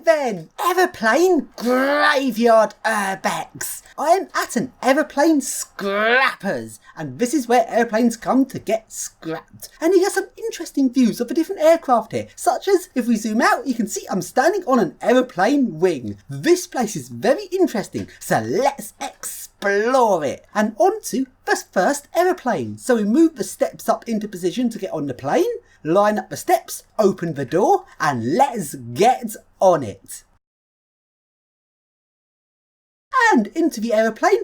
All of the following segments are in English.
then, aeroplane graveyard URBEX. I am at an aeroplane scrappers, and this is where airplanes come to get scrapped. And you get some interesting views of the different aircraft here, such as if we zoom out, you can see I'm standing on an aeroplane wing. This place is very interesting, so let's explore it. And on to the first aeroplane. So we move the steps up into position to get on the plane, line up the steps, open the door, and let's get on it. And into the aeroplane.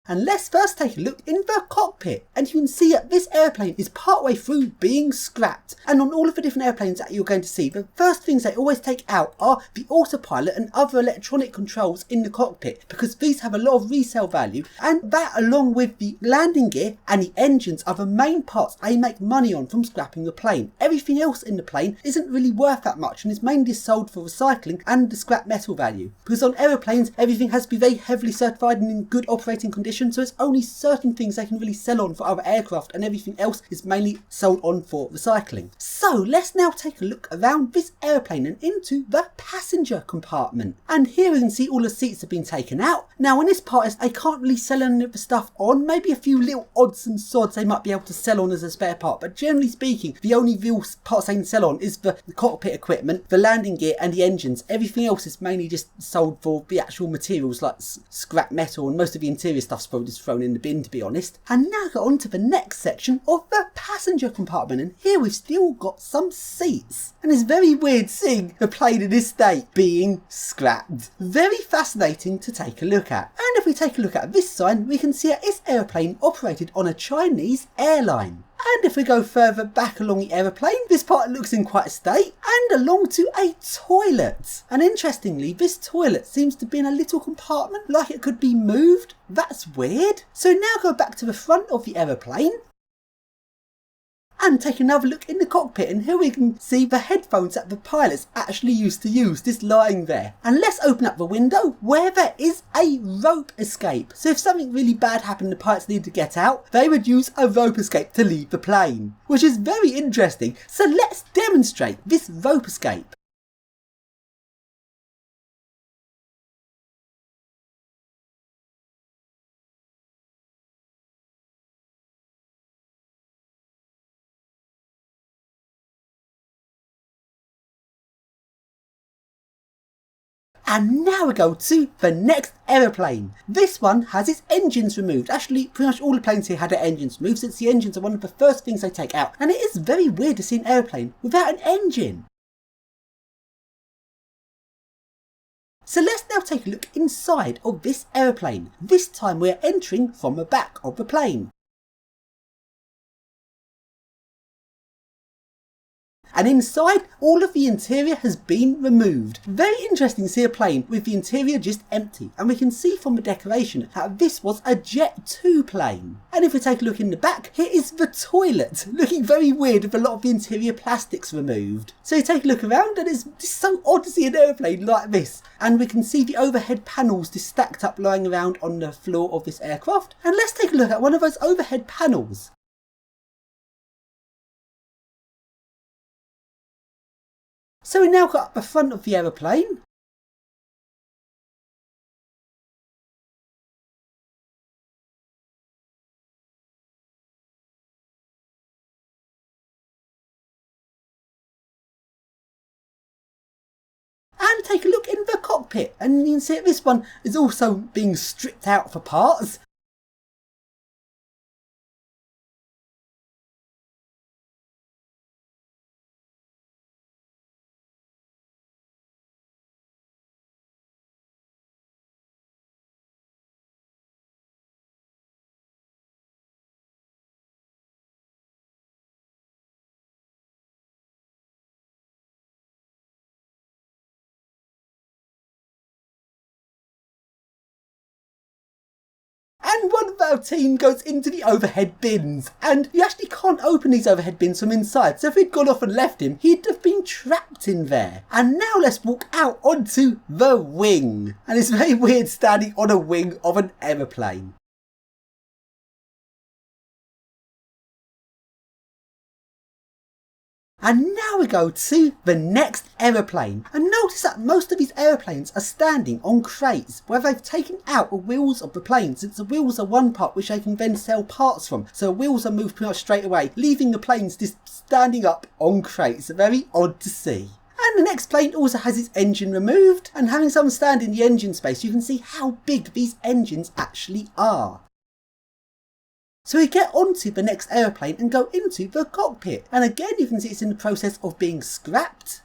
And let's first take a look in the cockpit, and you can see that this airplane is partway through being scrapped. And on all of the different airplanes that you're going to see, the first things they always take out are the autopilot and other electronic controls in the cockpit, because these have a lot of resale value, and that along with the landing gear and the engines are the main parts they make money on from scrapping the plane. Everything else in the plane isn't really worth that much and is mainly sold for recycling and the scrap metal value, because on aeroplanes everything has to be very heavily certified and in good operating condition. So it's only certain things they can really sell on for other aircraft, and everything else is mainly sold on for recycling. So let's now take a look around this airplane and into the passenger compartment. And here we can see all the seats have been taken out. Now in this part they can't really sell any of the stuff on, maybe a few little odds and sods they might be able to sell on as a spare part, but generally speaking the only real parts they can sell on is the cockpit equipment, the landing gear and the engines. Everything else is mainly just sold for the actual materials like scrap metal, and most of the interior stuff's probably just thrown in the bin, to be honest. And now go on to the next section of the passenger compartment, and here we've still got some seats. And it's very weird seeing the plane in this state being scrapped. Very fascinating to take a look at. And if we take a look at this sign, we can see that this aeroplane operated on a Chinese airline. And if we go further back along the aeroplane, this part looks in quite a state, and along to a toilet. And interestingly, this toilet seems to be in a little compartment, like it could be moved. That's weird. So now go back to the front of the aeroplane and take another look in the cockpit, and here we can see the headphones that the pilots actually used to use, just lying there. And let's open up the window where there is a rope escape. So if something really bad happened and the pilots need to get out, they would use a rope escape to leave the plane, which is very interesting. So let's demonstrate this rope escape. And now we go to the next aeroplane. This one has its engines removed. Actually, pretty much all the planes here had their engines removed, since the engines are one of the first things they take out. And it is very weird to see an aeroplane without an engine. So let's now take a look inside of this aeroplane. This time we're entering from the back of the plane. And inside, all of the interior has been removed. Very interesting to see a plane with the interior just empty. And we can see from the decoration how this was a Jet 2 plane. And if we take a look in the back, here is the toilet, looking very weird with a lot of the interior plastics removed. So you take a look around, and it's just so odd to see an airplane like this. And we can see the overhead panels just stacked up lying around on the floor of this aircraft. And let's take a look at one of those overhead panels. So we now got up the front of the aeroplane. And take a look in the cockpit, and you can see that this one is also being stripped out for parts. And one of our team goes into the overhead bins, and you actually can't open these overhead bins from inside, so if we'd gone off and left him, he'd have been trapped in there. And now let's walk out onto the wing, and it's very weird standing on a wing of an aeroplane. And now we go to the next aeroplane, and notice that most of these aeroplanes are standing on crates where they've taken out the wheels of the plane, since the wheels are one part which they can then sell parts from, so the wheels are moved pretty much straight away, leaving the planes just standing up on crates. Very odd to see. And the next plane also has its engine removed, and having someone stand in the engine space, you can see how big these engines actually are. So we get onto the next aeroplane and go into the cockpit, and again you can see it's in the process of being scrapped.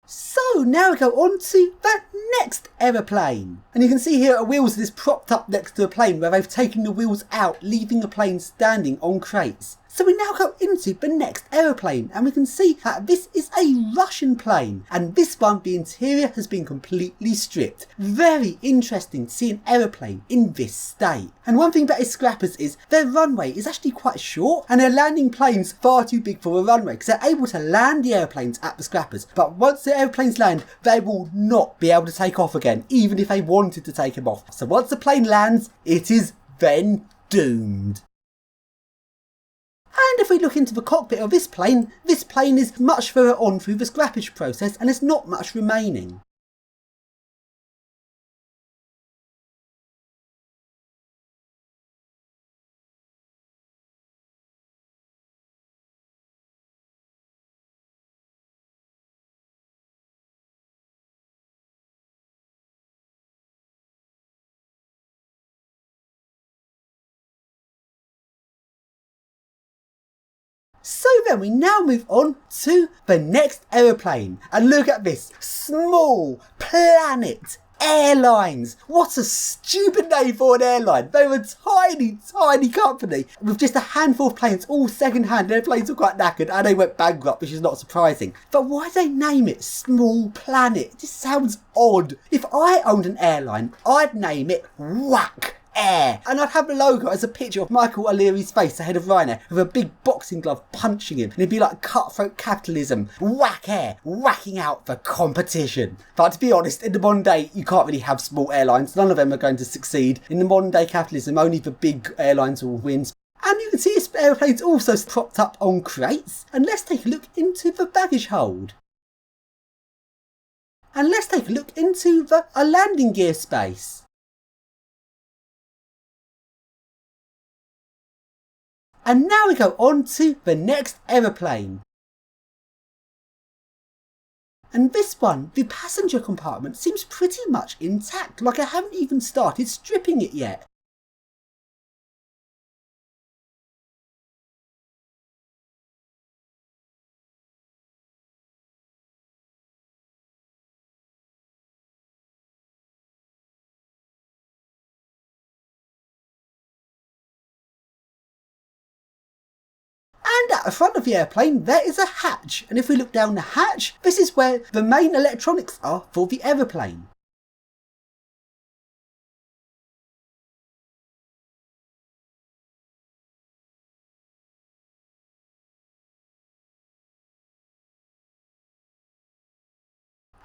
So now we go on to the next aeroplane, and you can see here a wheels that is propped up next to the plane where they've taken the wheels out, leaving the plane standing on crates. So we now go into the next aeroplane, and we can see that this is a Russian plane, and this one, the interior has been completely stripped. Very interesting to see an aeroplane in this state. And one thing about its scrappers is their runway is actually quite short, and they're landing planes far too big for a runway, because they're able to land the airplanes at the scrappers, but once the airplanes land, they will not be able to take off again, even if they wanted to take them off. So once the plane lands, it is then doomed. And if we look into the cockpit of this plane is much further on through the scrappage process, and there's not much remaining. So then we now move on to the next aeroplane, and look at this, Small Planet Airlines. What a stupid name for an airline. They're a tiny company with just a handful of planes, all second hand. Their planes are quite knackered and they went bankrupt, which is not surprising. But why do they name it Small Planet? It just sounds odd. If I owned an airline, I'd name it Whack Air, and I'd have the logo as a picture of Michael O'Leary's face, the head of Ryanair, with a big boxing glove punching him, and it'd be like cutthroat capitalism, Whack Air, whacking out the competition. But to be honest, in the modern day, you can't really have small airlines. None of them are going to succeed. In the modern day capitalism, only the big airlines will win. And you can see this aeroplane's also propped up on crates. And let's take a look into the baggage hold. And let's take a look into the landing gear space. And now we go on to the next aeroplane. And this one, the passenger compartment seems pretty much intact, like I haven't even started stripping it yet. And at the front of the airplane, there is a hatch. And if we look down the hatch, this is where the main electronics are for the aeroplane.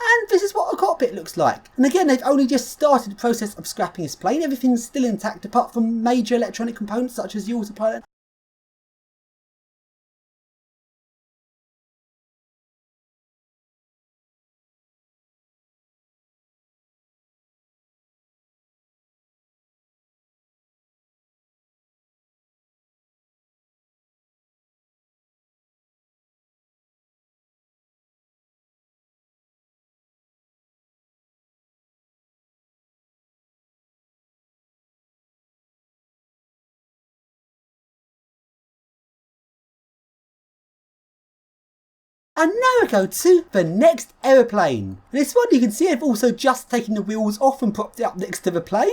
And this is what a cockpit looks like. And again, they've only just started the process of scrapping this plane. Everything's still intact apart from major electronic components such as the autopilot. And now we go to the next aeroplane. And this one you can see I've also just taken the wheels off and propped it up next to the plane.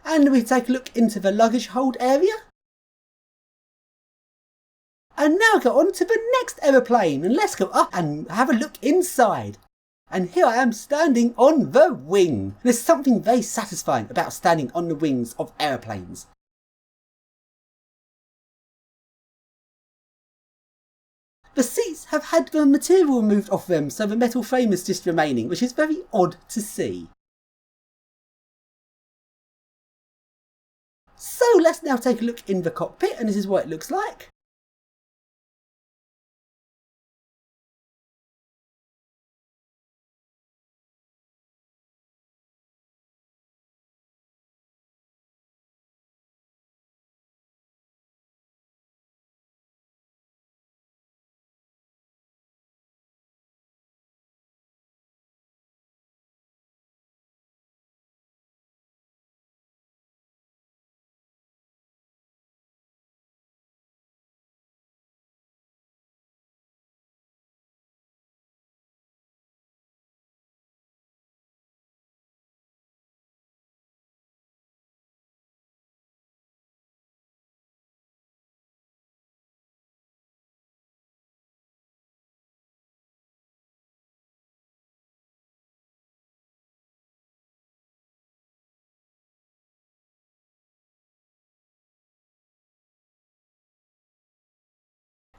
And we take a look into the luggage hold area. And now go on to the next aeroplane, and let's go up and have a look inside. and here I am standing on the wing. There's something very satisfying about standing on the wings of aeroplanes. The seats have had the material removed off them, so the metal frame is just remaining, which is very odd to see. So let's now take a look in the cockpit, and this is what it looks like.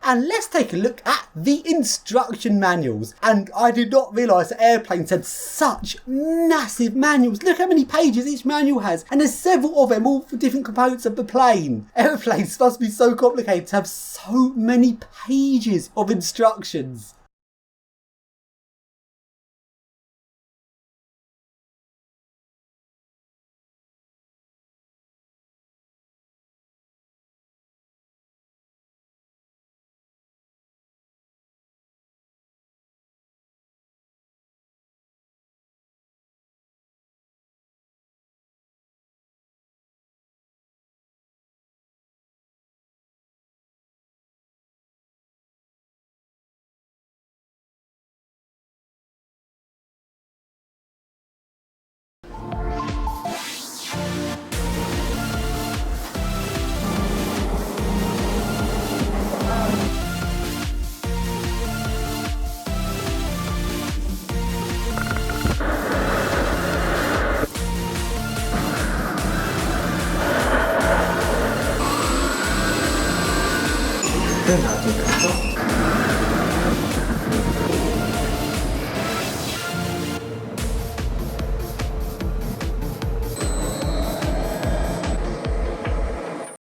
And let's take a look at the instruction manuals. And I did not realise that airplanes had such massive manuals. Look how many pages each manual has. And there's several of them, all for different components of the plane. Airplanes must be so complicated to have so many pages of instructions. Benvenuto in casa.